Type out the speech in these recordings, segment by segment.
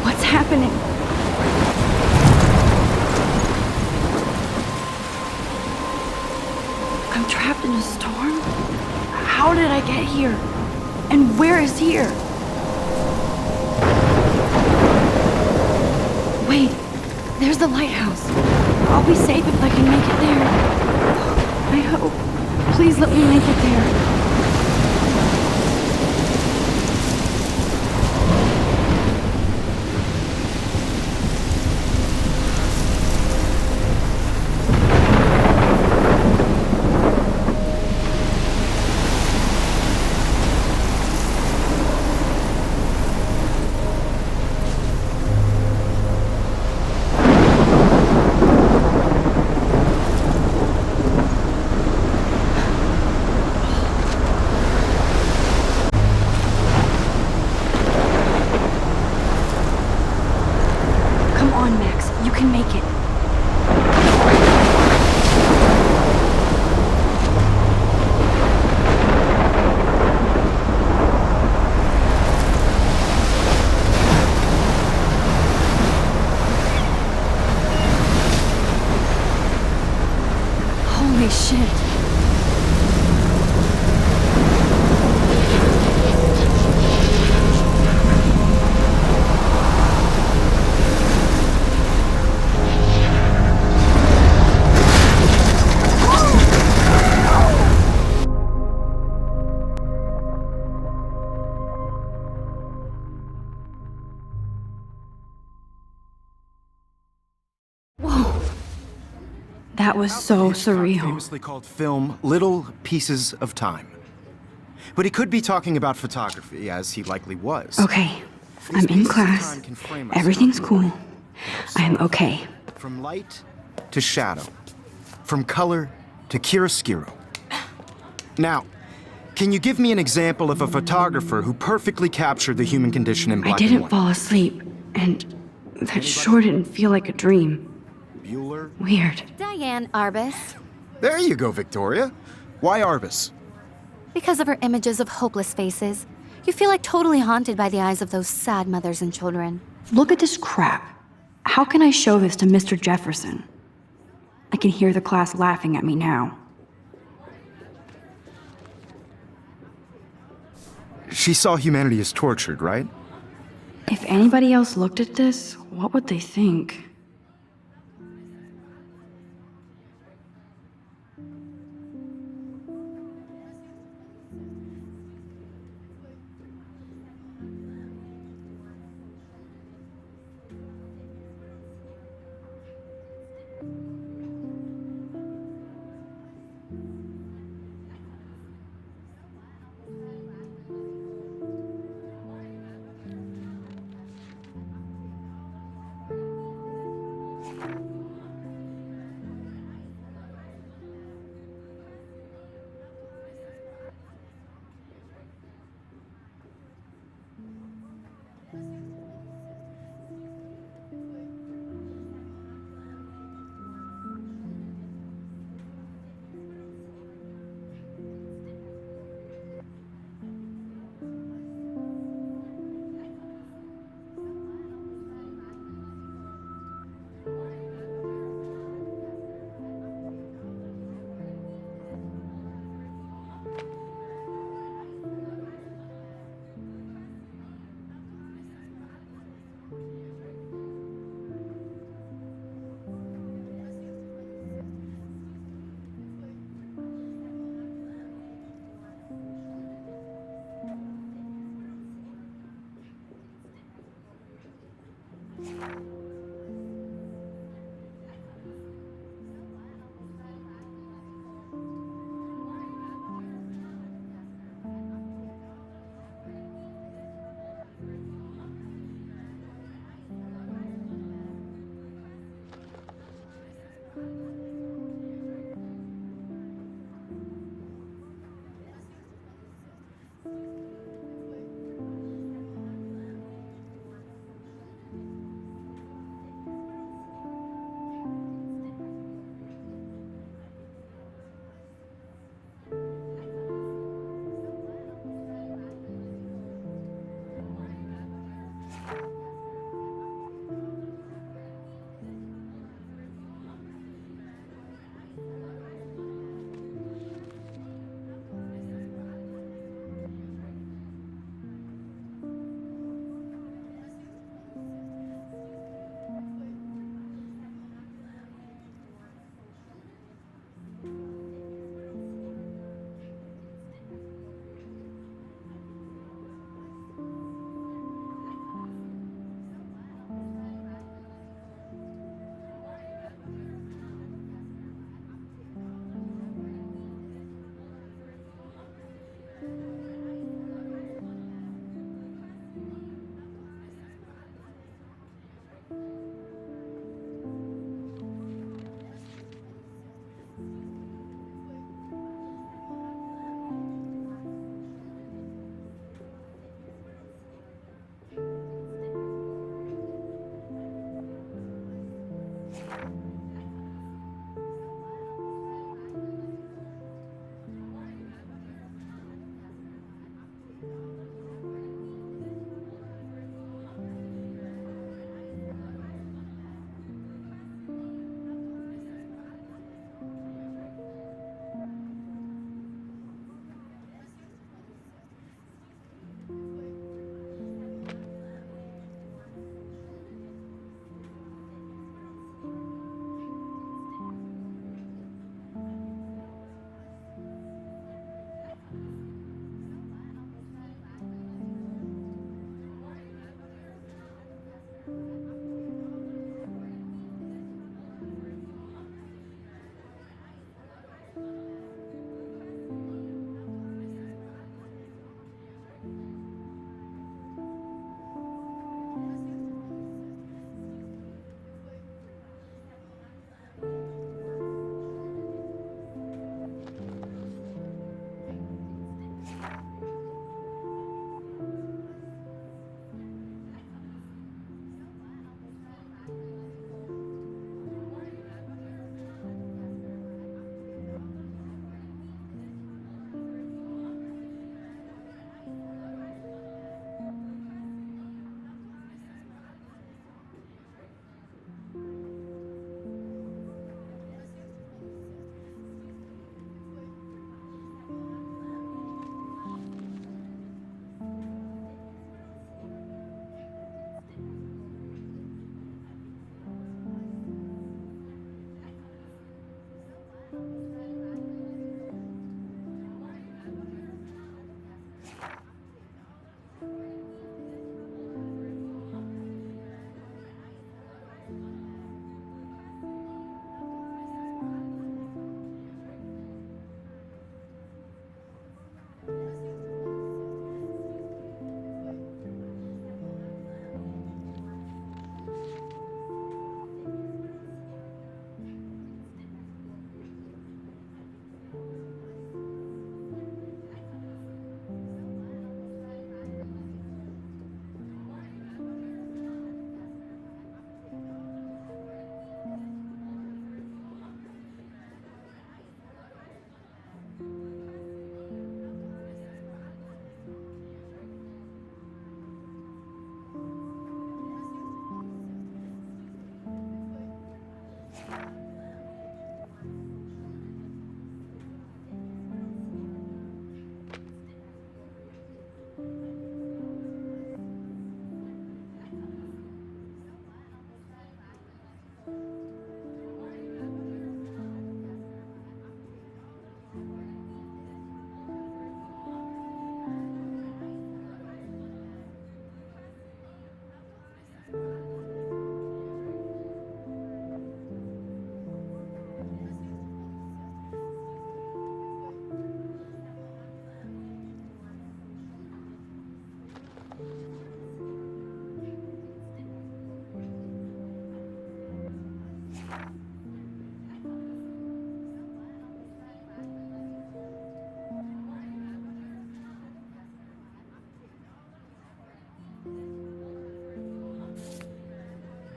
What's happening? I'm trapped in a storm? How did I get here? And where is here? Wait, there's the lighthouse. I'll be safe if I can make it there. I hope. Please let me make it there. Holy shit. That was so surreal. Famously called film Little Pieces of Time. But he could be talking about photography, as he likely was. Okay, I'm in class. Everything's cool. I'm okay. From light to shadow. From color to chiaroscuro. Now, can you give me an example of a photographer who perfectly captured the human condition in black and white? I didn't fall asleep, and that sure didn't feel like a dream. Bueller? Weird. Diane Arbus. There you go, Victoria. Why Arbus? Because of her images of hopeless faces, you feel like totally haunted by the eyes of those sad mothers and children. Look at this crap. How can I show this to Mr. Jefferson? I can hear the class laughing at me now. She saw humanity as tortured, right? If anybody else looked at this, what would they think?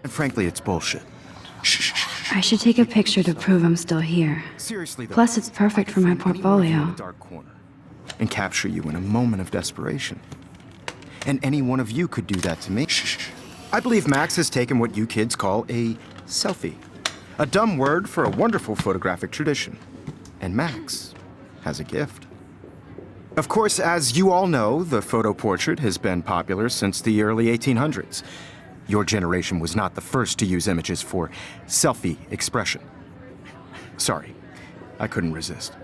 And frankly, it's bullshit. I should take a picture to prove I'm still here. Seriously, though. Plus, it's perfect for my I could find anyone of you in portfolio. the dark corner and capture you in a moment of desperation. And any one of you could do that to me. I believe Max has taken what you kids call a selfie. A dumb word for a wonderful photographic tradition. And Max has a gift. Of course, as you all know, the photo portrait has been popular since the early 1800s. Your generation was not the first to use images for selfie expression. Sorry, I couldn't resist.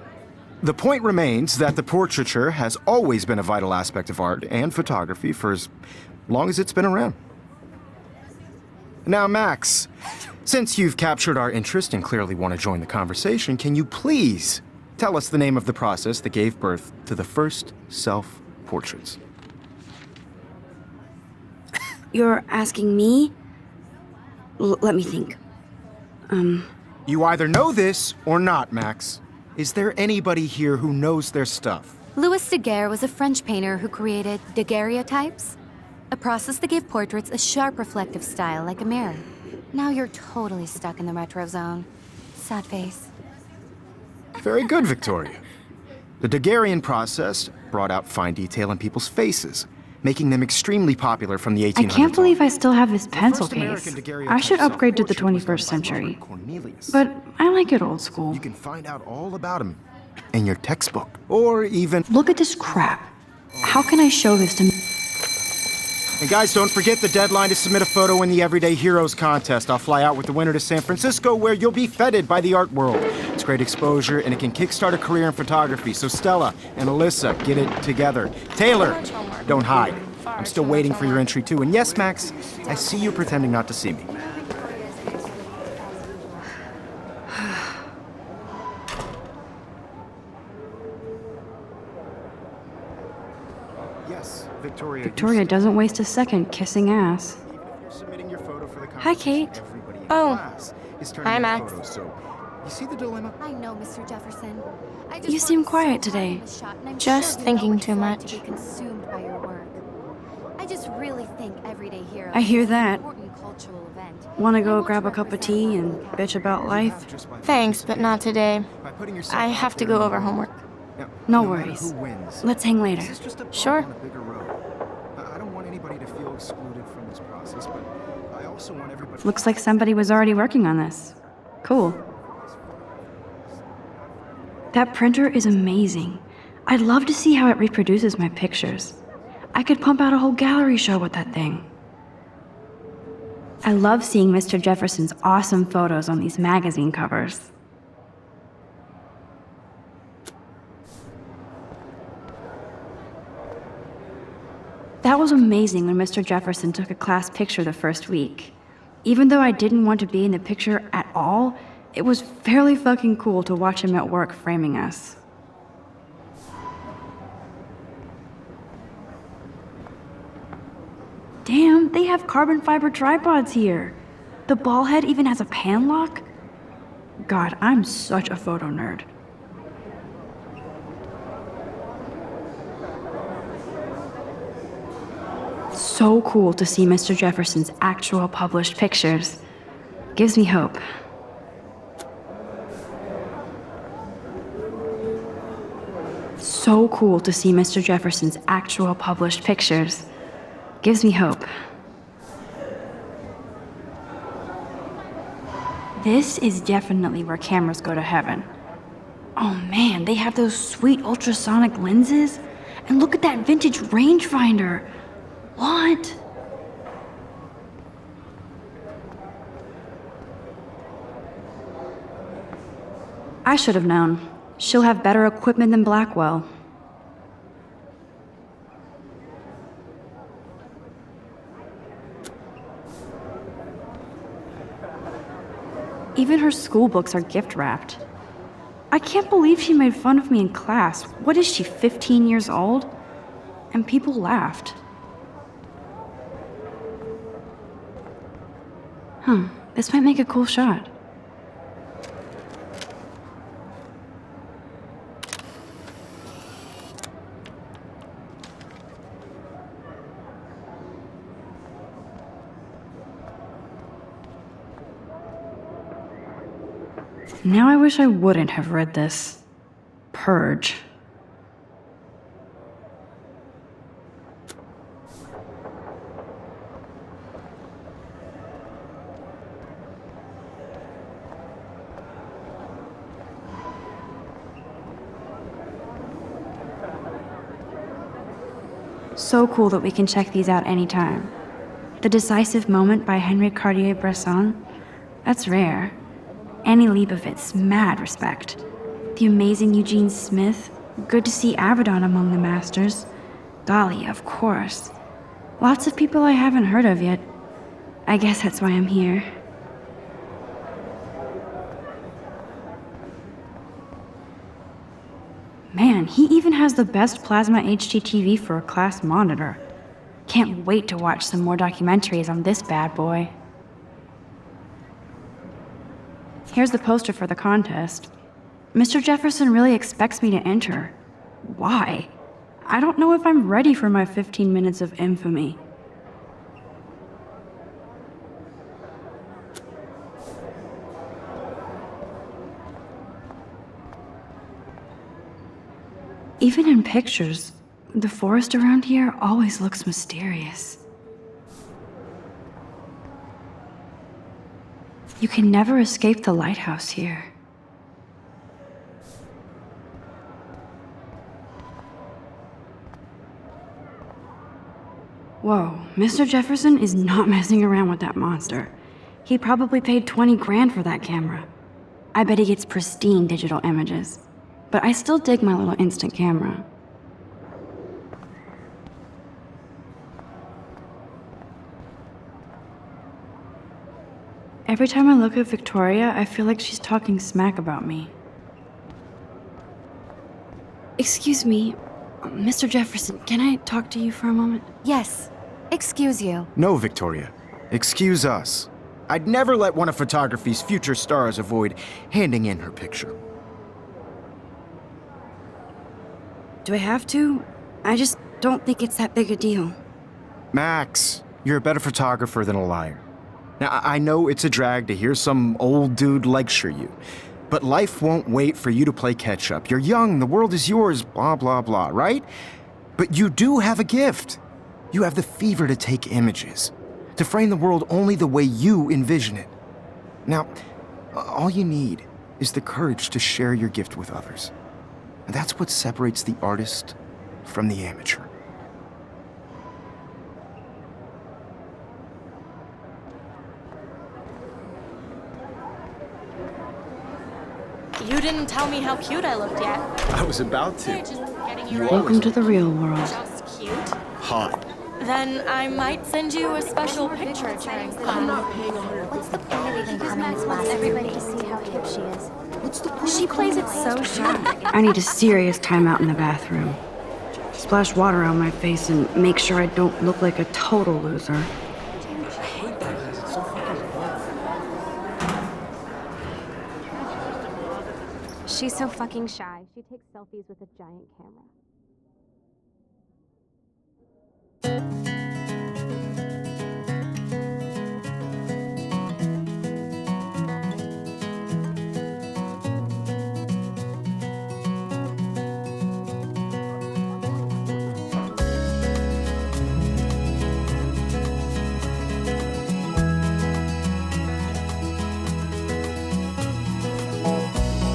The point remains that the portraiture has always been a vital aspect of art and photography for as long as it's been around. Now, Max, since you've captured our interest and clearly want to join the conversation, can you please tell us the name of the process that gave birth to the first self-portraits? You're asking me? Let me think. You either know this or not, Max. Is there anybody here who knows their stuff? Louis Daguerre was a French painter who created daguerreotypes, a process that gave portraits a sharp reflective style like a mirror. Now you're totally stuck in the retro zone. Sad face. Very good, Victoria. The Daguerrean process brought out fine detail in people's faces, making them extremely popular from the 1800s. I can't believe I still have this The pencil first case. American daguerreotype I should upgrade to the self-portrait was 21st done by century. Robert Cornelius. But I like it old school. You can find out all about him in your textbook, or even... Look at this crap. How can I show this to... And guys, don't forget the deadline to submit a photo in the Everyday Heroes contest. I'll fly out with the winner to San Francisco, where you'll be feted by the art world. It's great exposure, and it can kickstart a career in photography. So Stella and Alyssa, get it together. Taylor, don't hide. I'm still waiting for your entry, too. And yes, Max, I see you pretending not to see me. Yes, Victoria. Victoria doesn't waste a second kissing ass. Even if you're submitting your photo for the Hi, competition, Kate. everybody in Oh. class is turning Hi, in Max. photos, so you see the dilemma? I know, Mr. Jefferson. I just You worked seem so quiet hard today. on this shot, and I'm Just sure you thinking know what it's too like much. to be consumed by your work. I just really think Everyday Heroes I hear is an that. important cultural event. Wanna I go want to grab a cup of represent tea London and Capital. bitch about life? Just by Thanks, but not today. by putting yourself I out have to there go in over the world. homework. Now, No no matter worries. who wins, Let's hang later. this is just a bump Sure. on a bigger road. I don't want anybody to feel excluded from this process, but I also want everybody. Looks like somebody was already working on this. Cool. That printer is amazing. I'd love to see how it reproduces my pictures. I could pump out a whole gallery show with that thing. I love seeing Mr. Jefferson's awesome photos on these magazine covers. That was amazing when Mr. Jefferson took a class picture the first week. Even though I didn't want to be in the picture at all, it was fairly fucking cool to watch him at work framing us. Damn, they have carbon fiber tripods here. The ball head even has a pan lock? God, I'm such a photo nerd. So cool to see Mr. Jefferson's actual published pictures. Gives me hope. So cool to see Mr. Jefferson's actual published pictures. Gives me hope. This is definitely where cameras go to heaven. Oh man, they have those sweet ultrasonic lenses. And look at that vintage rangefinder. What? I should have known. She'll have better equipment than Blackwell. Even her school books are gift wrapped. I can't believe she made fun of me in class. What is she, 15 years old? And people laughed. This might make a cool shot. Now I wish I wouldn't have read this. Purge. So cool that we can check these out anytime. The Decisive Moment by Henry Cartier-Bresson? That's rare. Annie Leibovitz, mad respect. The amazing Eugene Smith, good to see Abaddon among the masters. Golly, of course. Lots of people I haven't heard of yet. I guess that's why I'm here. Man, he even has the best plasma HDTV for a class monitor. Can't wait to watch some more documentaries on this bad boy. Here's the poster for the contest. Mr. Jefferson really expects me to enter. Why? I don't know if I'm ready for my 15 minutes of infamy. Even in pictures, the forest around here always looks mysterious. You can never escape the lighthouse here. Whoa, Mr. Jefferson is not messing around with that monster. He probably paid 20 grand for that camera. I bet he gets pristine digital images. But I still dig my little instant camera. Every time I look at Victoria, I feel like she's talking smack about me. Excuse me, Mr. Jefferson, can I talk to you for a moment? Yes. Excuse you. No, Victoria. Excuse us. I'd never let one of photography's future stars avoid handing in her picture. Do I have to? I just don't think it's that big a deal. Max, you're a better photographer than a liar. Now, I know it's a drag to hear some old dude lecture you, but life won't wait for you to play catch-up. You're young, the world is yours, blah, blah, blah, right? But you do have a gift. You have the fever to take images, to frame the world only the way you envision it. Now, all you need is the courage to share your gift with others. And that's what separates the artist from the amateur. You didn't tell me how cute I looked yet. I was about They're to. just getting you ready. Welcome to the real world. Just cute. Hot. Then I might send you a special picture during fun. What's the point of even coming to class? Everybody to see how hip she is. She plays it so sharp. I need a serious timeout in the bathroom. Splash water on my face and make sure I don't look like a total loser. She's so fucking shy. She takes selfies with a giant camera.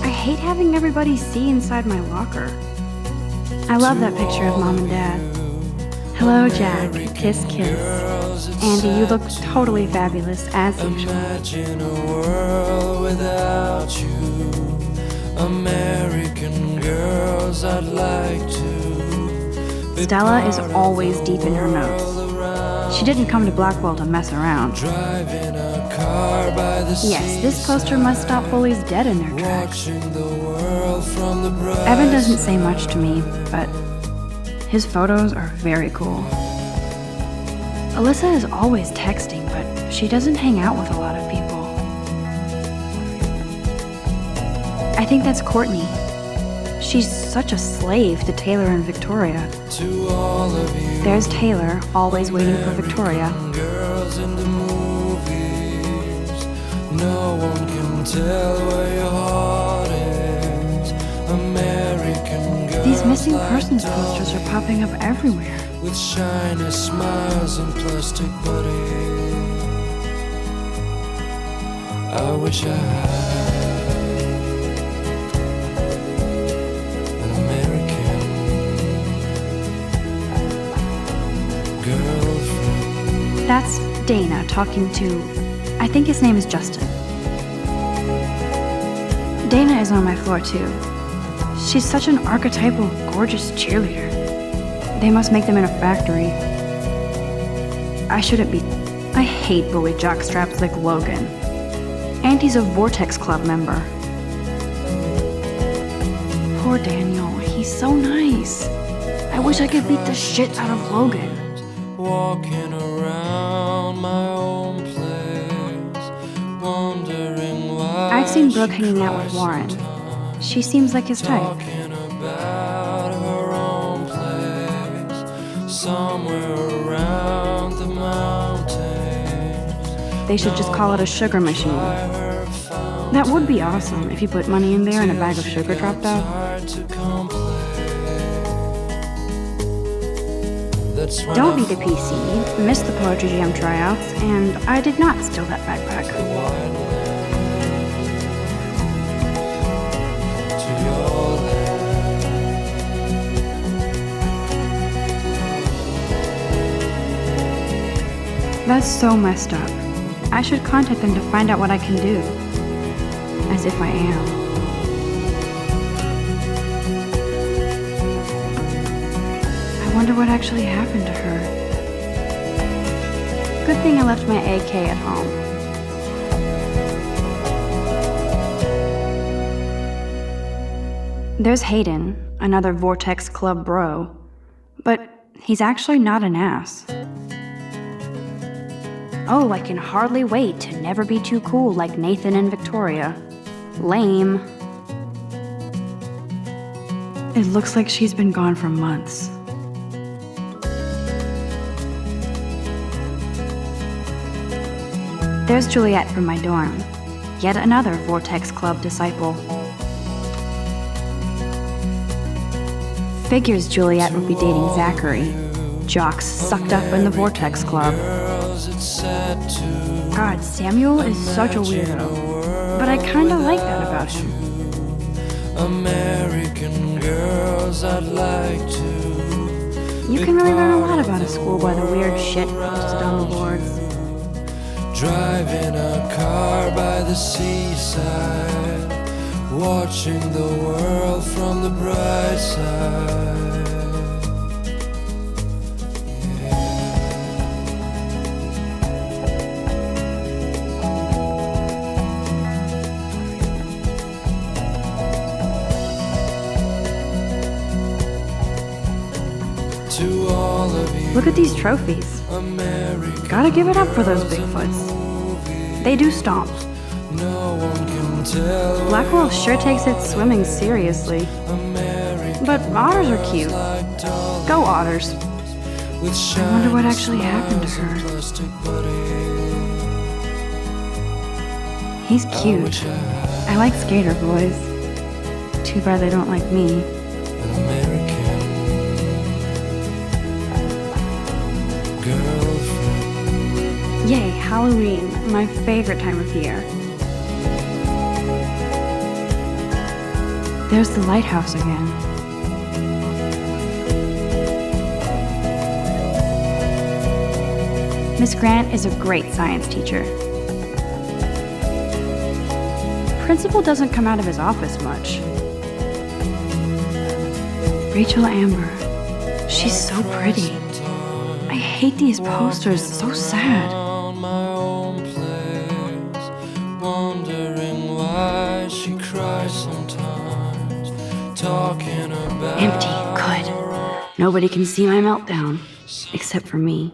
I hate having everybody see inside my locker. I love that picture of Mom and Dad. Hello, Jack. Kiss, kiss. Andy, you look totally fabulous, as usual. Imagine a world without you. American girls, I'd like to. Stella is always deep in her notes. She didn't come to Blackwell to mess around. Driving a car by the Yes, this poster must stop bullies dead in their tracks. watching the world from the bright. Evan doesn't say much to me, but his photos are very cool. Alyssa is always texting, but she doesn't hang out with a lot of people. I think that's Courtney. She's such a slave to Taylor and Victoria. To all of you There's Taylor, always waiting for Victoria. girls in the movies, no one can tell where your heart missing persons posters are popping up everywhere. with shiny smiles and plastic bodies. I wish I had an American girlfriend. That's Dana talking to, I think his name is Justin. Dana is on my floor too. She's such an archetypal, gorgeous cheerleader. They must make them in a factory. I shouldn't be. I hate bully jockstraps like Logan. And he's a Vortex Club member. Poor Daniel, he's so nice. I wish I could beat the shit out of Logan. Walking around my own place, wondering why I've seen Brooke she hanging out with cries Warren. sometimes. She seems like his type. Talking about her own place, somewhere around the mountains. They should just call it a sugar machine. That would be awesome if you put money in there and a bag of sugar dropped out. Hard to complain. That's when Don't I be the PC, missed the Poetry Jam tryouts, and I did not steal that backpack. to your That's so messed up. I should contact them to find out what I can do. As if I am. I wonder what actually happened to her. Good thing I left my AK at home. There's Hayden, another Vortex Club bro. But he's actually not an ass. Oh, I can hardly wait to never be too cool like Nathan and Victoria. Lame. It looks like she's been gone for months. There's Juliet from my dorm. Yet another Vortex Club disciple. Figures Juliet would be dating Zachary. Jocks sucked up in the Vortex Club. God, Samuel is such a weirdo. But I kinda like that about him. American girls I'd like to. You can really learn a lot about a school by the weird shit posted on the boards. Driving a car by the seaside, watching the world from the bright side. To all of you, Look at these trophies. American, Gotta give it up for those Bigfoots. They do stomp. no one can tell. Blackwell sure takes its swimming seriously. American But otters are cute. Go otters. with I wonder what actually happened to her. plastic bodies. He's cute. I like skater boys. Too bad they don't like me. An American girlfriend. Yay, Halloween, my favorite time of year. There's the lighthouse again. Miss Grant is a great science teacher. Principal doesn't come out of his office much. Rachel Amber. She's so pretty. I hate these posters, so sad. On my own place, wondering why she cries sometimes, talking about Empty, good. Nobody can see my meltdown, except for me.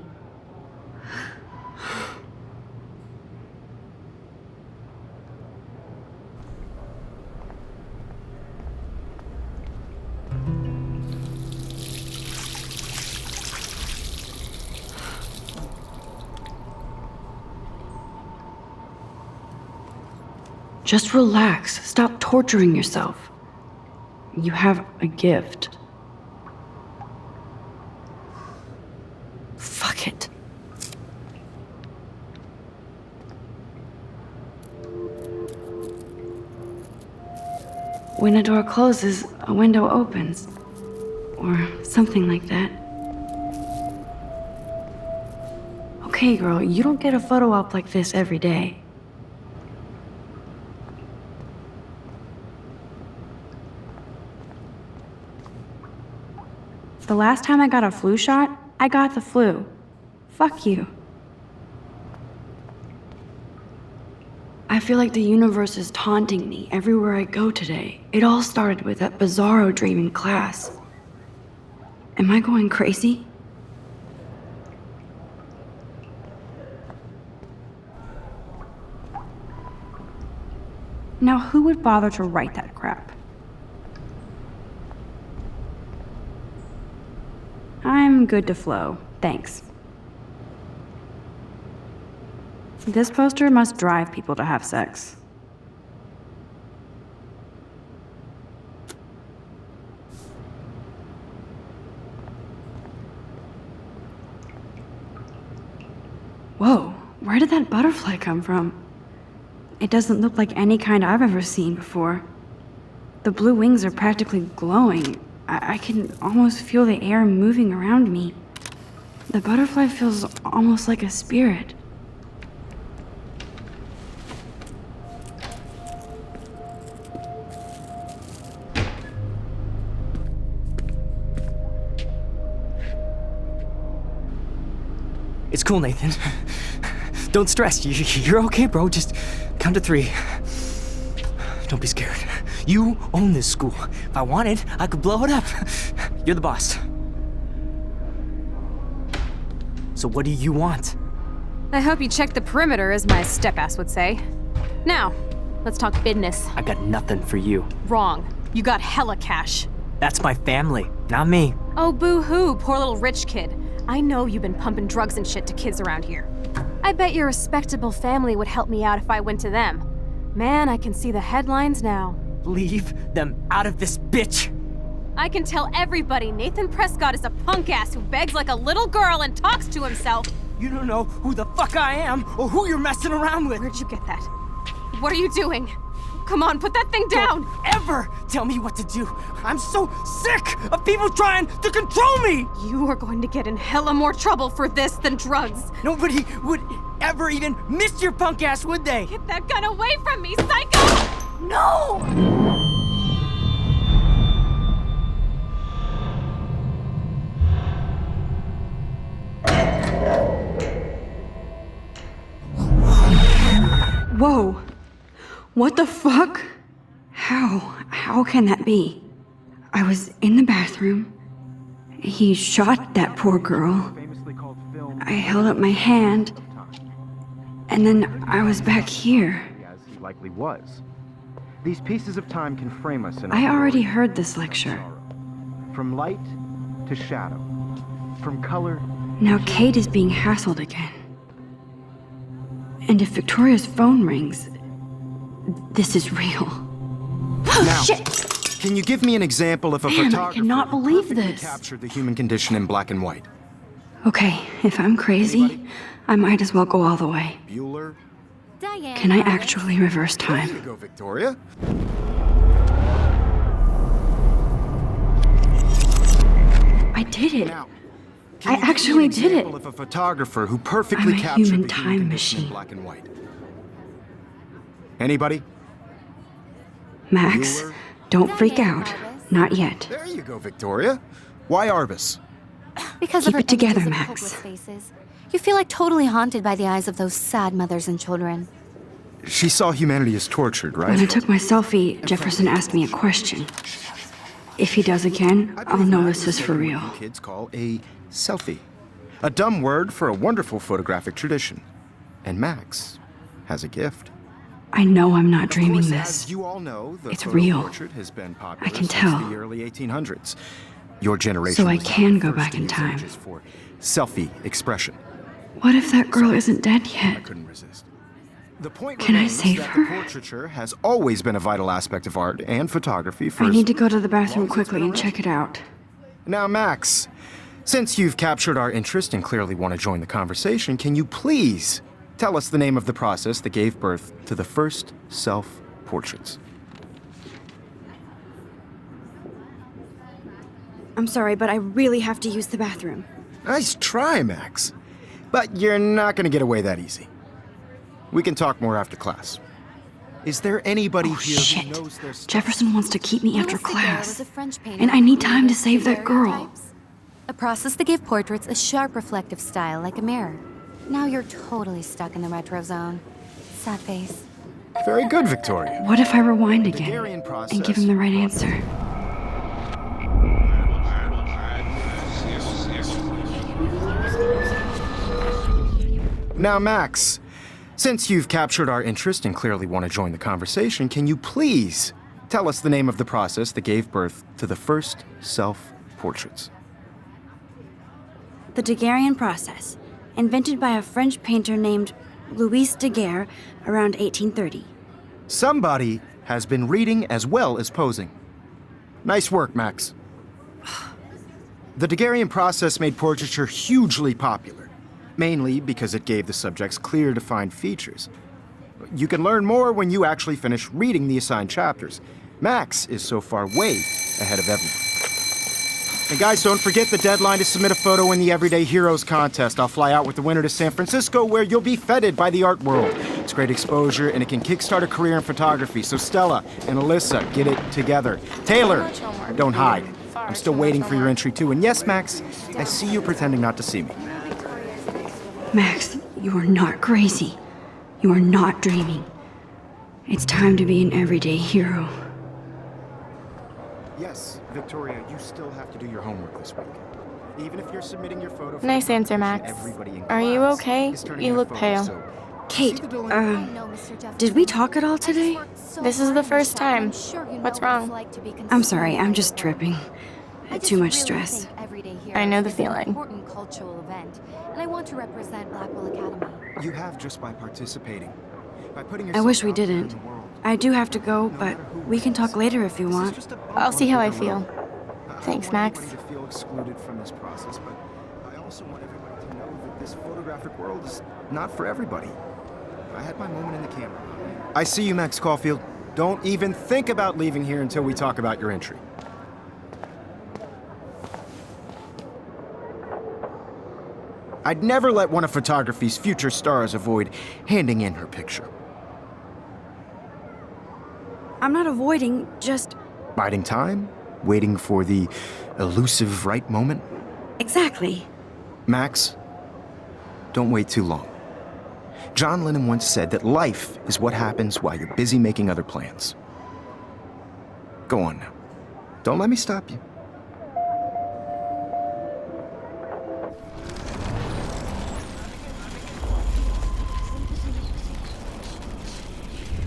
Just relax. Stop torturing yourself. You have a gift. When a door closes, a window opens. Or something like that. Okay, girl, you don't get a photo op like this every day. The last time I got a flu shot, I got the flu. Fuck you. I feel like the universe is taunting me everywhere I go today. It all started with that bizarro dream in class. Am I going crazy? Now, who would bother to write that crap? I'm good to flow, thanks. This poster must drive people to have sex. Whoa, where did that butterfly come from? It doesn't look like any kind I've ever seen before. The blue wings are practically glowing. I can almost feel the air moving around me. The butterfly feels almost like a spirit. It's cool, Nathan. Don't stress. You're okay, bro. Just count to 3. Don't be scared. You own this school. If I wanted, I could blow it up. You're the boss. So what do you want? I hope you checked the perimeter, as my step-ass would say. Now, let's talk business. I got nothing for you. Wrong. You got hella cash. That's my family, not me. Oh, boo-hoo, poor little rich kid. I know you've been pumping drugs and shit to kids around here. I bet your respectable family would help me out if I went to them. Man, I can see the headlines now. Leave them out of this bitch! I can tell everybody Nathan Prescott is a punk ass who begs like a little girl and talks to himself. You don't know who the fuck I am or who you're messing around with. Where'd you get that? What are you doing? Come on, put that thing down! Don't ever tell me what to do. I'm so sick of people trying to control me! You are going to get in hella more trouble for this than drugs. Nobody would ever even miss your punk ass, would they? Get that gun away from me, psycho! No! Whoa. What the fuck? How can that be? I was in the bathroom. He shot that poor girl. I held up my hand. And then I was back here. As he likely was. These pieces of time can frame us in I our already glory heard this lecture. From light to shadow. From color. Now Kate is being hassled again. And if Victoria's phone rings, this is real. Now, Shit! can you give me an example of a Man, I photographer cannot who believe perfectly this. captured the human condition in black and white? Okay, if I'm crazy, Anybody? I might as well go all the way. Bueller? Diane. Can I actually reverse There you time? go, Victoria. I did it! Now, I can you give me actually an did it. example of a photographer who perfectly I'm a captured human the time human condition in machine. black and white? Anybody? Max, Bueller? don't freak Diane out. Arbus. Not yet. There you go, Victoria. Why Arbus? Because Keep of her it together, images of Max. hopeless faces. You feel like totally haunted by the eyes of those sad mothers and children. She saw humanity as tortured, When I right? took my selfie, Jefferson asked me a question. If he does again, I'll know this is for real. What you kids call a selfie. A dumb word for a wonderful photographic tradition. And Max has a gift. I know I'm not Of dreaming course, this. As you all know, the It's photo real. portrait has been popular I can since tell. the early 1800s. Your generation So I was not can the go first back to in use time. images for selfie expression. What if that girl isn't dead I yet? couldn't resist. The point Can I remains save that her? the portraiture has always been a vital aspect of art and photography for I as need to go to the bathroom long as it's quickly been and check it out. Now, Max, since you've captured our interest and clearly want to join the conversation, can you please tell us the name of the process that gave birth to the first self-portraits? I'm sorry, but I really have to use the bathroom. Nice try, Max. But you're not gonna get away that easy. We can talk more after class. Is there anybody Oh, here shit. who knows their stuff? Jefferson wants to keep me after Louis Daguerre class. was a French painter And I who need time to created save that girl. daguerreotypes, a process that gave portraits a sharp reflective style like a mirror. Now you're totally stuck in the retro zone. Sad face. Very good, Victoria. What if I rewind again Daguerrean process. and give him the right answer? Now, Max, since you've captured our interest and clearly want to join the conversation, can you please tell us the name of the process that gave birth to the first self-portraits? The Daguerrean process, invented by a French painter named Louis Daguerre around 1830. Somebody has been reading as well as posing. Nice work, Max. The Daguerrean process made portraiture hugely popular, mainly because it gave the subjects clear, defined features. You can learn more when you actually finish reading the assigned chapters. Max is so far way ahead of everyone. And guys, don't forget the deadline to submit a photo in the Everyday Heroes contest. I'll fly out with the winner to San Francisco, where you'll be feted by the art world. It's great exposure, and it can kickstart a career in photography. So Stella and Alyssa, get it together. Taylor, don't hide. I'm still waiting for your entry too. And yes, Max, I see you pretending not to see me. Max, you are not crazy. You are not dreaming. It's time to be an everyday hero. Yes, Victoria, you still have to do your homework this week. Even if you're submitting your photo for Nice the answer, competition, Max. everybody in Are you class okay? is turning You in a look photo, pale. so- Kate, See the dilemma? did we talk at all today? This is the first time. What's wrong? I'm sorry, I'm just tripping. Too much stress. I know the feeling. Important cultural event, and I want to represent Blackwell Academy. You have just by participating. By putting I yourself wish we out there in didn't. the world. I do have to go, but we can talk later if you This is want. just a bump I'll on see how I the feel. road. I don't Thanks, want Max. anybody to feel excluded from this process, but I also want everybody to know that this photographic world is not for everybody. I had my moment in the camera. I see you, Max Caulfield. Don't even think about leaving here until we talk about your entry. I'd never let one of photography's future stars avoid handing in her picture. I'm not avoiding, just... Biding time, waiting for the elusive right moment. Exactly. Max, don't wait too long. John Lennon once said that life is what happens while you're busy making other plans. Go on now. Don't let me stop you.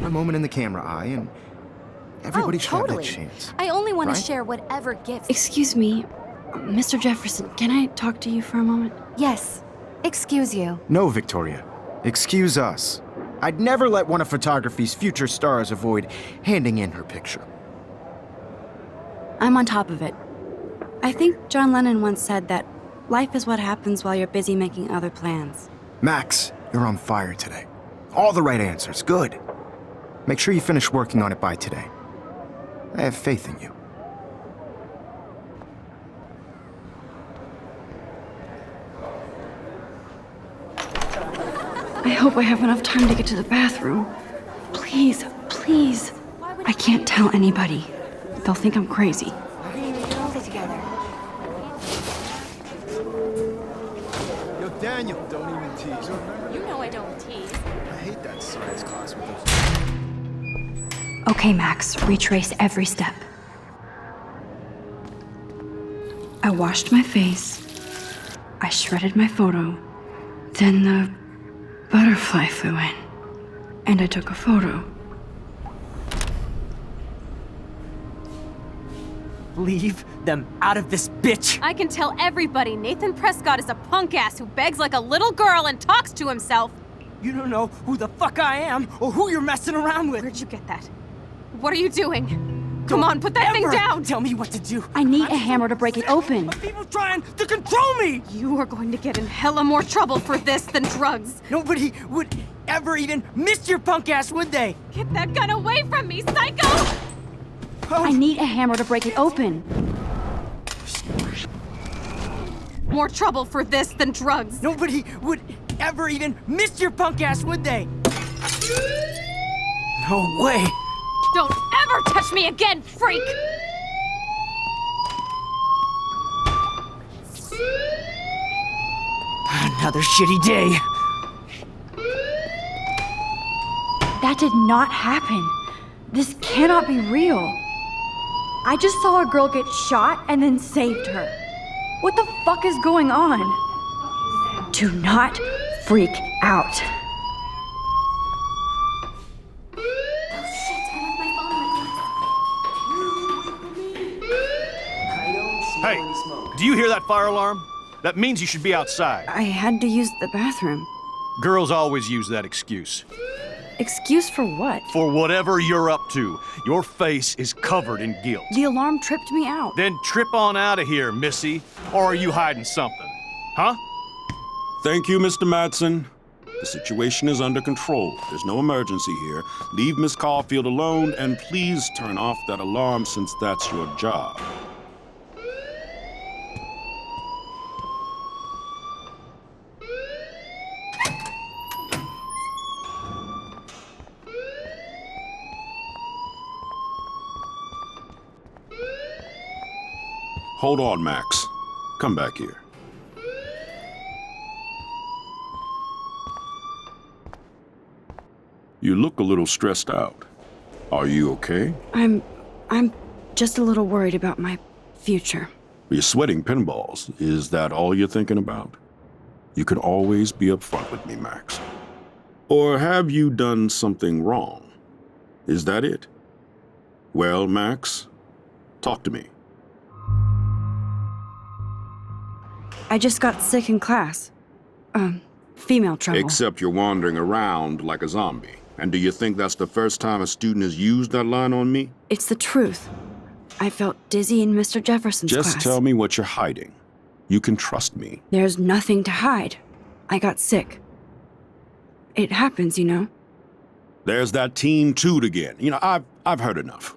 A moment in the camera eye, and everybody should have that chance. I only want right? to share whatever gifts. Excuse me, Mr. Jefferson, can I talk to you for a moment? Yes. Excuse you. No, Victoria. Excuse us. I'd never let one of photography's future stars avoid handing in her picture. I'm on top of it. I think John Lennon once said that life is what happens while you're busy making other plans. Max, you're on fire today. All the right answers. Good. Make sure you finish working on it by today. I have faith in you. I hope I have enough time to get to the bathroom. Please, please. I can't tell anybody. They'll think I'm crazy. Hold it together. Yo, Daniel, don't even tease. You know I don't tease. I hate that science class with those. Okay, Max, retrace every step. I washed my face. I shredded my photo. Then the butterfly flew in. And I took a photo. Leave them out of this bitch! I can tell everybody Nathan Prescott is a punk ass who begs like a little girl and talks to himself. You don't know who the fuck I am or who you're messing around with. Where'd you get that? What are you doing? Come on, put that thing Ever down! Tell me what to do. I need I'm a hammer to break it open. of people trying to control me. You are going to get in hella more trouble for this than drugs. Nobody would ever even miss your punk ass, would they? Get that gun away from me, psycho! I need a hammer to break it open. More trouble for this than drugs. Nobody would ever even miss your punk ass, would they? No way. Don't ever touch me again, freak! Another shitty day. That did not happen. This cannot be real. I just saw a girl get shot and then saved her. What the fuck is going on? Do not freak out. Hey, do you hear that fire alarm? That means you should be outside. I had to use the bathroom. Girls always use that excuse. Excuse for what? For whatever you're up to, your face is covered in guilt. The alarm tripped me out. Then trip on out of here, missy. Or are you hiding something? Huh? Thank you, Mr. Madsen. The situation is under control. There's no emergency here. Leave Miss Caulfield alone, and please turn off that alarm since that's your job. Hold on, Max. Come back here. You look a little stressed out. Are you okay? I'm just a little worried about my future. You're sweating pinballs. Is that all you're thinking about? You can always be upfront with me, Max. Or have you done something wrong? Is that it? Well, Max, talk to me. I just got sick in class. Female trouble. Except you're wandering around like a zombie. And do you think that's the first time a student has used that line on me? It's the truth. I felt dizzy in Mr. Jefferson's class. Just tell me what you're hiding. You can trust me. There's nothing to hide. I got sick. It happens, you know. There's that teen toot again. You know, I've heard enough.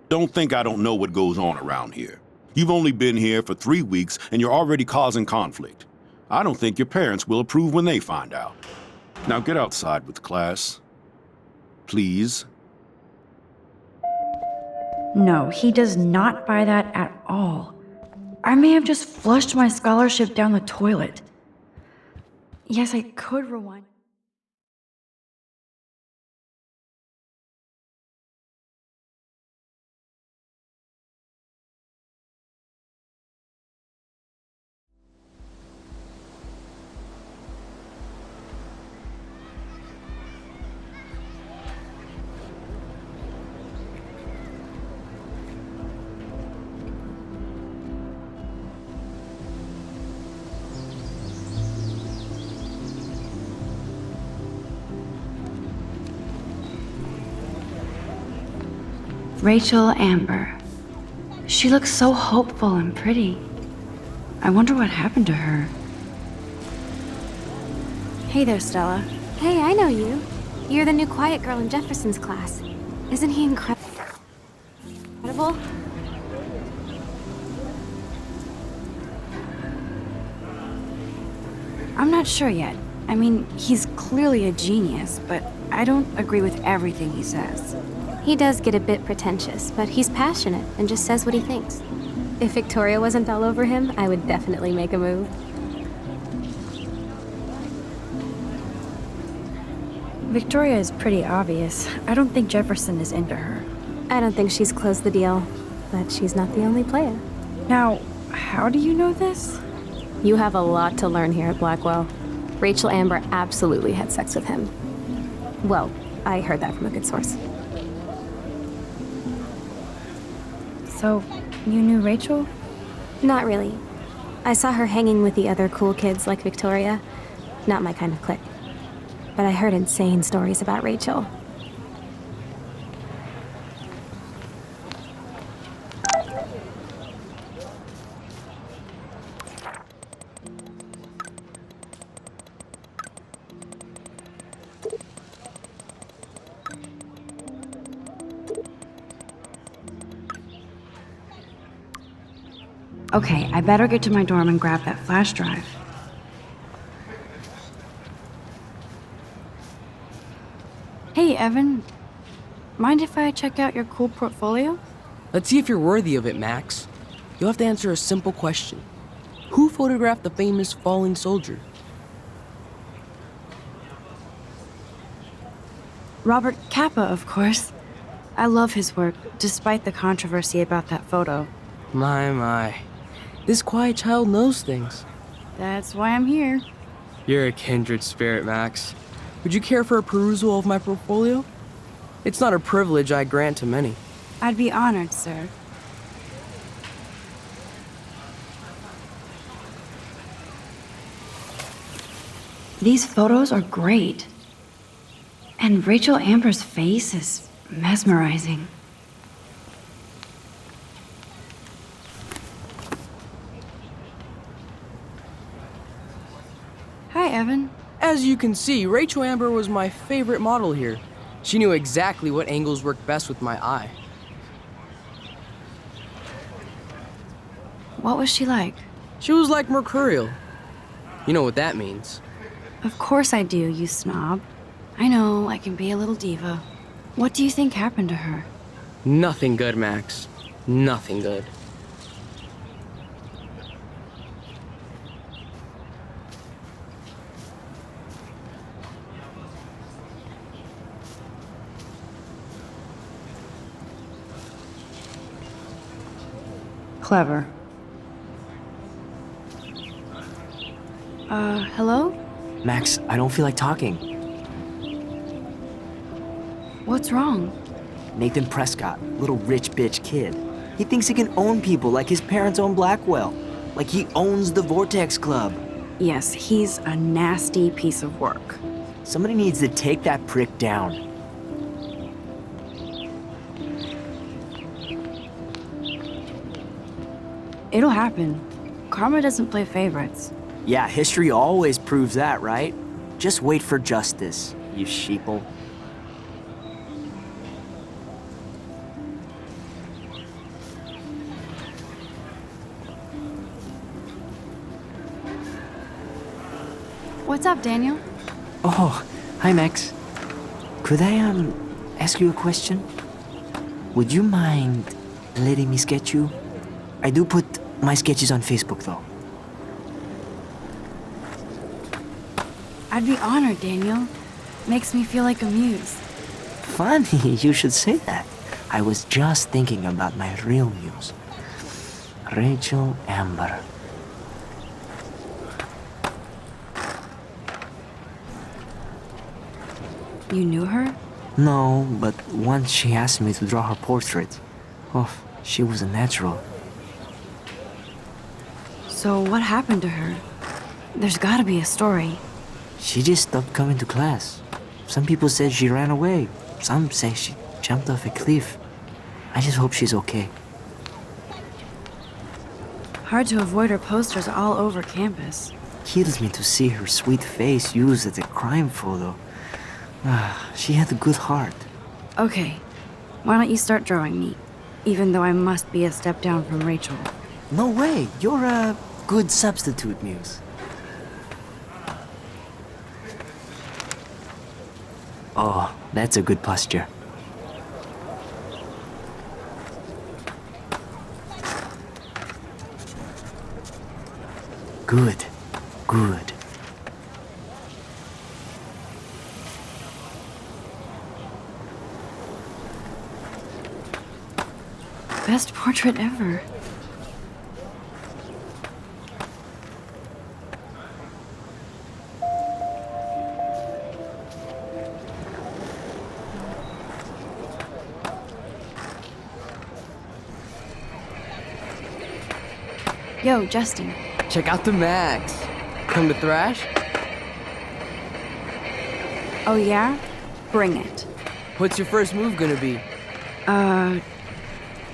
Don't think I don't know what goes on around here. You've only been here for 3 weeks, and you're already causing conflict. I don't think your parents will approve when they find out. Now get outside with class. Please. No, he does not buy that at all. I may have just flushed my scholarship down the toilet. Yes, I could rewind. Rachel Amber. She looks so hopeful and pretty. I wonder what happened to her. Hey there, Stella. Hey, I know you. You're the new quiet girl in Jefferson's class. Isn't he incredible? I'm not sure yet. I mean, he's clearly a genius, but I don't agree with everything he says. He does get a bit pretentious, but he's passionate and just says what he thinks. If Victoria wasn't all over him, I would definitely make a move. Victoria is pretty obvious. I don't think Jefferson is into her. I don't think she's closed the deal, but she's not the only player. Now, how do you know this? You have a lot to learn here at Blackwell. Rachel Amber absolutely had sex with him. Well, I heard that from a good source. So, you knew Rachel? Not really. I saw her hanging with the other cool kids like Victoria. Not my kind of clique. But I heard insane stories about Rachel. Okay, I better get to my dorm and grab that flash drive. Hey, Evan. Mind if I check out your cool portfolio? Let's see if you're worthy of it, Max. You'll have to answer a simple question. Who photographed the famous falling soldier? Robert Capa, of course. I love his work, despite the controversy about that photo. My. This quiet child knows things. That's why I'm here. You're a kindred spirit, Max. Would you care for a perusal of my portfolio? It's not a privilege I grant to many. I'd be honored, sir. These photos are great. And Rachel Amber's face is mesmerizing. Hi, Evan. As you can see, Rachel Amber was my favorite model here. She knew exactly what angles worked best with my eye. What was she like? She was like mercurial. You know what that means. Of course I do, you snob. I know, I can be a little diva. What do you think happened to her? Nothing good, Max. Nothing good. Clever. Hello? Max, I don't feel like talking. What's wrong? Nathan Prescott, little rich bitch kid. He thinks he can own people like his parents own Blackwell. Like he owns the Vortex Club. Yes, he's a nasty piece of work. Somebody needs to take that prick down. It'll happen. Karma doesn't play favorites. Yeah, history always proves that, right? Just wait for justice, you sheeple. What's up, Daniel? Oh, hi Max. Could I, ask you a question? Would you mind letting me sketch you? I do put my sketches on Facebook, though. I'd be honored, Daniel. Makes me feel like a muse. Funny, you should say that. I was just thinking about my real muse. Rachel Amber. You knew her? No, but once she asked me to draw her portrait. Oh, she was a natural. So what happened to her? There's gotta be a story. She just stopped coming to class. Some people said she ran away. Some say she jumped off a cliff. I just hope she's okay. Hard to avoid her posters all over campus. Kills me to see her sweet face used as a crime photo. She had a good heart. Okay, why don't you start drawing me? Even though I must be a step down from Rachel. No way, you're a good substitute, Muse. Oh, that's a good posture. Good, good. Best portrait ever. Yo, Justin. Check out the Max. Come to thrash? Oh yeah? Bring it. What's your first move gonna be?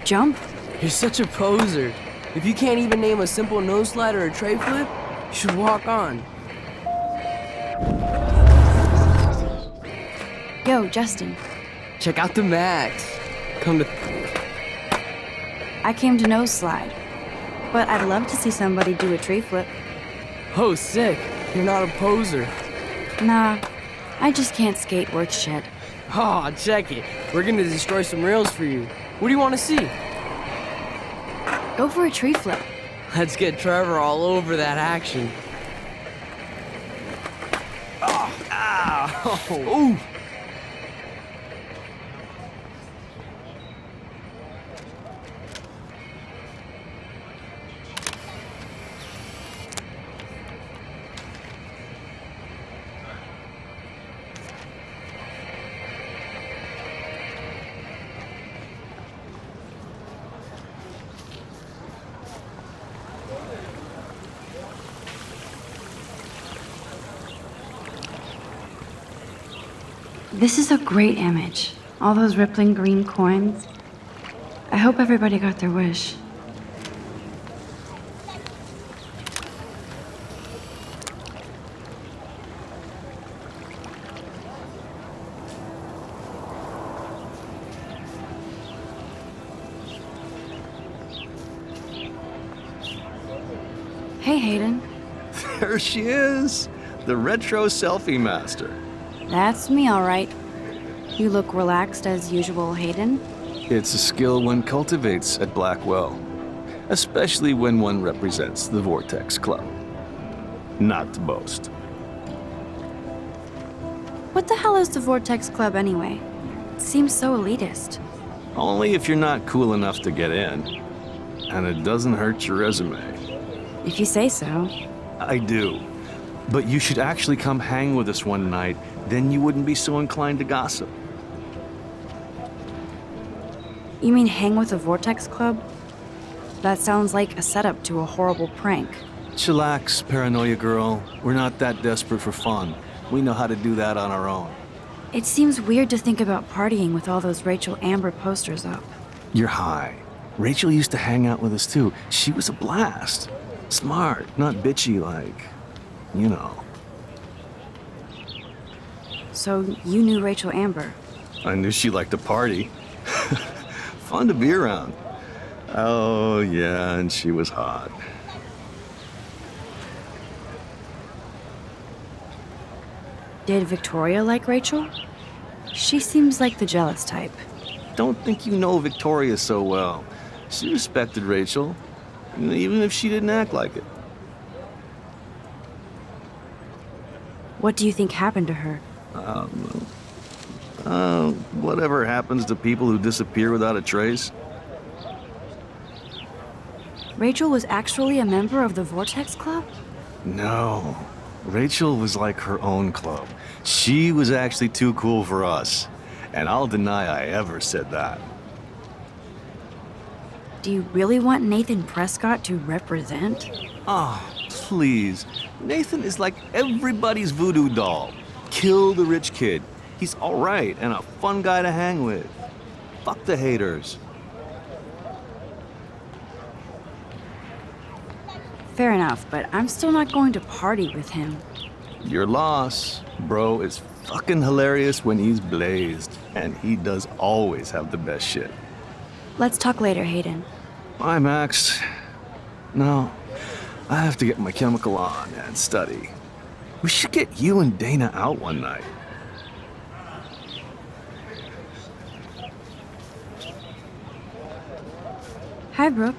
Jump? You're such a poser. If you can't even name a simple nose slide or a tray flip, you should walk on. Yo, Justin. Check out the Max. Come to... I came to nose slide. but I'd love to see somebody do a tree flip. Oh, sick. You're not a poser. Nah, I just can't skate worth shit. Oh, check it. We're gonna destroy some rails for you. What do you want to see? Go for a tree flip. Let's get Trevor all over that action. Oh, ow! Ooh! This is a great image. All those rippling green coins. I hope everybody got their wish. Hey, Hayden. There she is, the retro selfie master. That's me, all right. You look relaxed as usual, Hayden. It's a skill one cultivates at Blackwell, especially when one represents the Vortex Club. Not to boast. What the hell is the Vortex Club anyway? It seems so elitist. Only if you're not cool enough to get in. And it doesn't hurt your resume. If you say so. I do. But you should actually come hang with us one night, then you wouldn't be so inclined to gossip. You mean hang with the Vortex Club? That sounds like a setup to a horrible prank. Chillax, paranoia girl. We're not that desperate for fun. We know how to do that on our own. It seems weird to think about partying with all those Rachel Amber posters up. You're high. Rachel used to hang out with us too. She was a blast. Smart, not bitchy like, you know. So you knew Rachel Amber? I knew she liked to party. Fun to be around. Oh, yeah, and she was hot. Did Victoria like Rachel? She seems like the jealous type. Don't think you know Victoria so well. She respected Rachel, even if she didn't act like it. What do you think happened to her? Whatever happens to people who disappear without a trace. Rachel was actually a member of the Vortex Club? No. Rachel was like her own club. She was actually too cool for us. And I'll deny I ever said that. Do you really want Nathan Prescott to represent? Oh, please. Nathan is like everybody's voodoo doll. Kill the rich kid. He's all right and a fun guy to hang with. Fuck the haters. Fair enough, but I'm still not going to party with him. Your loss. Bro is fucking hilarious when he's blazed. And he does always have the best shit. Let's talk later, Hayden. Bye, Max. No, I have to get my chemical on and study. We should get you and Dana out one night. Hi, Brooke.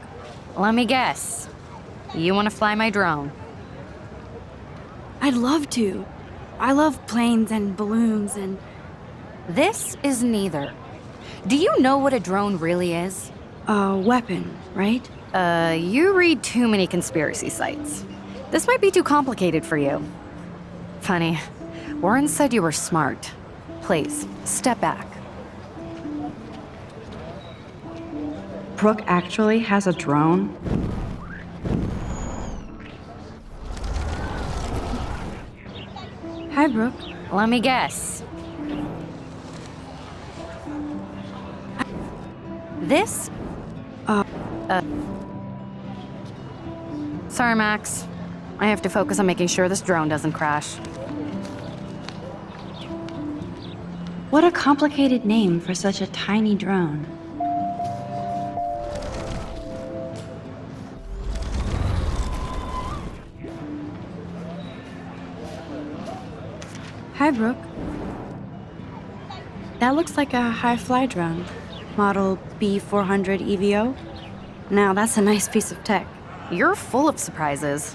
Let me guess. You want to fly my drone? I'd love to. I love planes and balloons and... This is neither. Do you know what a drone really is? A weapon, right? You read too many conspiracy sites. This might be too complicated for you. Funny, Warren said you were smart. Please, step back. Brooke actually has a drone? Hi, Brooke. Let me guess. This? Sorry, Max. I have to focus on making sure this drone doesn't crash. What a complicated name for such a tiny drone. Brooke. That looks like a high-fly drone. Model B400 EVO. Now that's a nice piece of tech. You're full of surprises.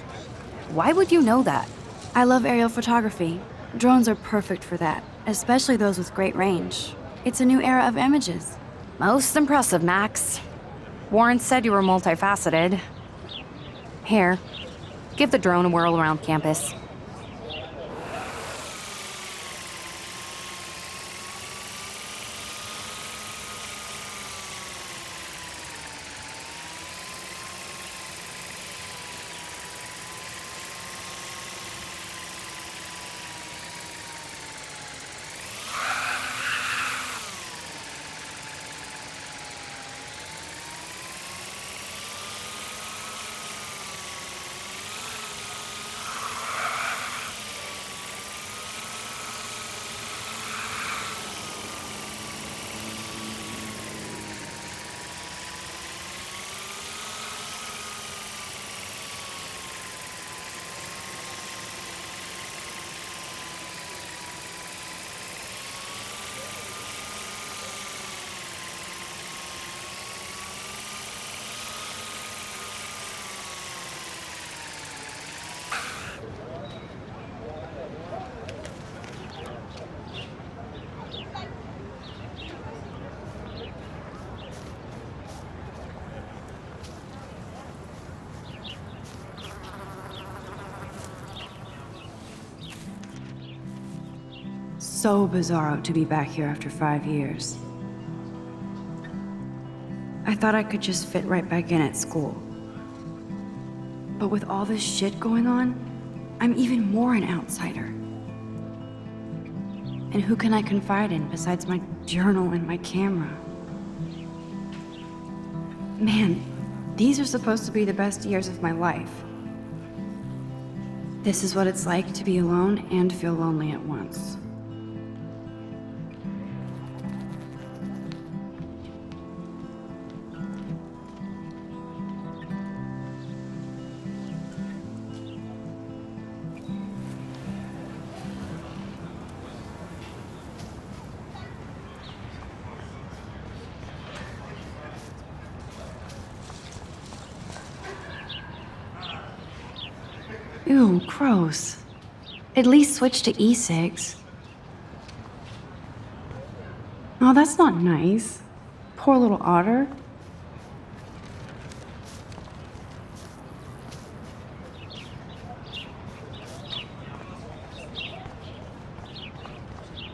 Why would you know that? I love aerial photography. Drones are perfect for that, especially those with great range. It's a new era of images. Most impressive, Max. Warren said you were multifaceted. Here, give the drone a whirl around campus. So bizarro to be back here after 5 years. I thought I could just fit right back in at school. But with all this shit going on, I'm even more an outsider. And who can I confide in besides my journal and my camera? Man, these are supposed to be the best years of my life. This is what it's like to be alone and feel lonely at once. Ew, gross. At least switch to e-cigs. Oh, that's not nice. Poor little otter.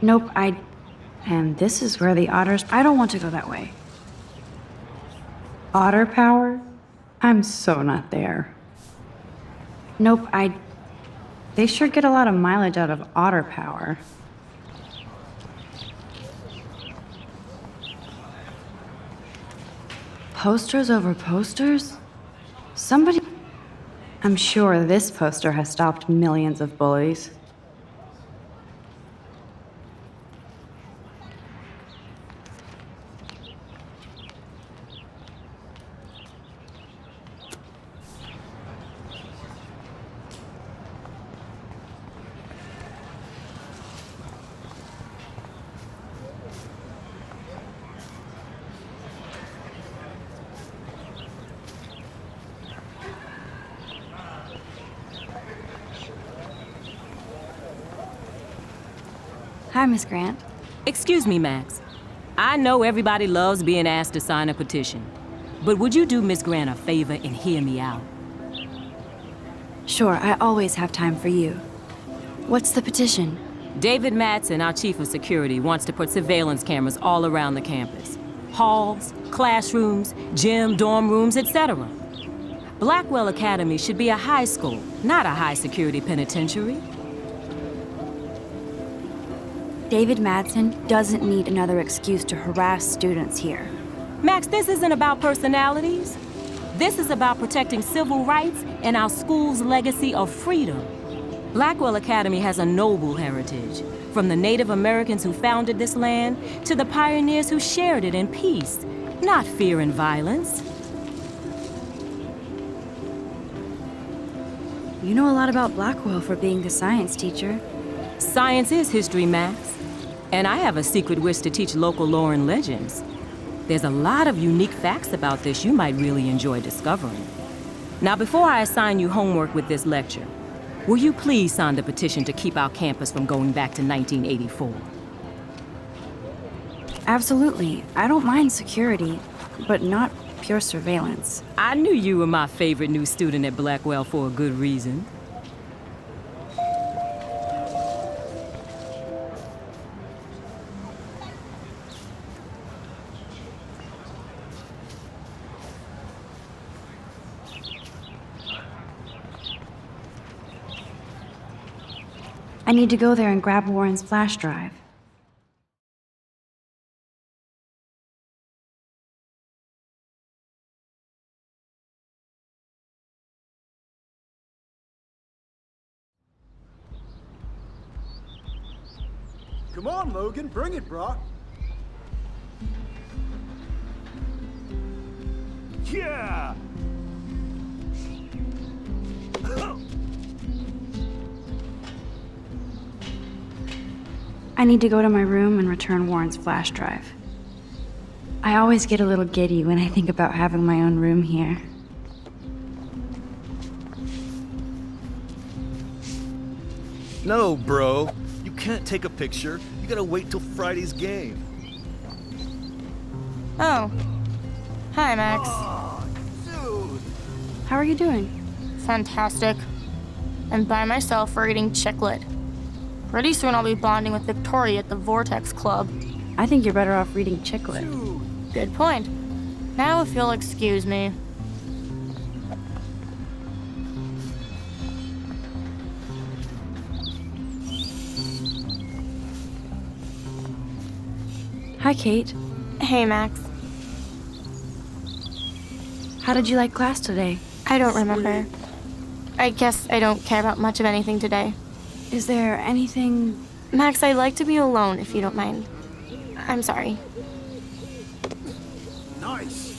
Nope, And this is where the otters... I don't want to go that way. Otter power? I'm so not there. Nope, They sure get a lot of mileage out of otter power. Posters over posters? Somebody... I'm sure this poster has stopped millions of bullies. Hi, Miss Grant. Excuse me, Max. I know everybody loves being asked to sign a petition, but would you do Miss Grant a favor and hear me out? Sure, I always have time for you. What's the petition? David Madsen, our chief of security, wants to put surveillance cameras all around the campus. Halls, classrooms, gym, dorm rooms, etc. Blackwell Academy should be a high school, not a high-security penitentiary. David Madsen doesn't need another excuse to harass students here. Max, this isn't about personalities. This is about protecting civil rights and our school's legacy of freedom. Blackwell Academy has a noble heritage, from the Native Americans who founded this land to the pioneers who shared it in peace, not fear and violence. You know a lot about Blackwell for being the science teacher. Science is history, Max. And I have a secret wish to teach local lore and legends. There's a lot of unique facts about this you might really enjoy discovering. Now, before I assign you homework with this lecture, will you please sign the petition to keep our campus from going back to 1984? Absolutely. I don't mind security, but not pure surveillance. I knew you were my favorite new student at Blackwell for a good reason. I need to go there and grab Warren's flash drive. Come on, Logan, bring it, bro. Yeah! I need to go to my room and return Warren's flash drive. I always get a little giddy when I think about having my own room here. No, bro. You can't take a picture. You gotta wait till Friday's game. Oh. Hi, Max. How are you doing? Fantastic. I'm by myself reading Chicklet. Pretty soon I'll be bonding with Victoria at the Vortex Club. I think you're better off reading Chicklet. Good point. Now if you'll excuse me. Hi, Kate. Hey, Max. How did you like class today? I don't remember. I guess I don't care about much of anything today. Is there anything... Max, I'd like to be alone if you don't mind. I'm sorry. Nice.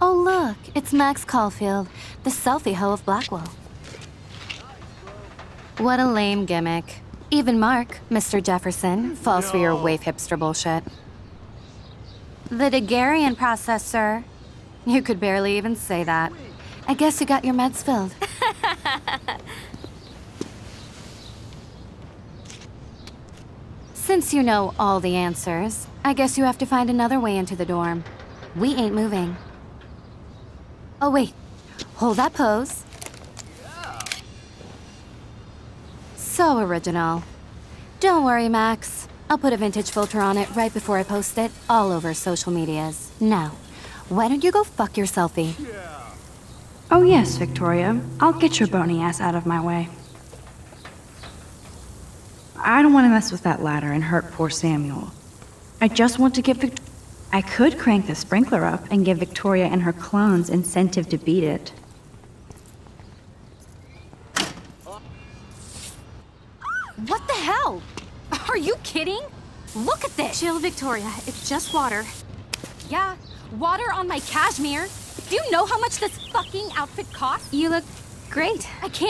Oh, look, it's Max Caulfield, the selfie hoe of Blackwell. What a lame gimmick. Even Mark, Mr. Jefferson, falls for your wave hipster bullshit. The Daguerrean process, sir. You could barely even say that. I guess you got your meds filled. Since you know all the answers, I guess you have to find another way into the dorm. We ain't moving. Oh, wait. Hold that pose. So original. Don't worry, Max. I'll put a vintage filter on it right before I post it all over social medias. Now, why don't you go fuck your selfie? Oh yes, Victoria. I'll get your bony ass out of my way. I don't want to mess with that ladder and hurt poor Samuel. I just want to give I could crank the sprinkler up and give Victoria and her clones incentive to beat it. What the hell? Are you kidding? Look at this! Chill, Victoria. It's just water. Yeah, water on my cashmere. Do you know how much this fucking outfit costs? You look great. I can't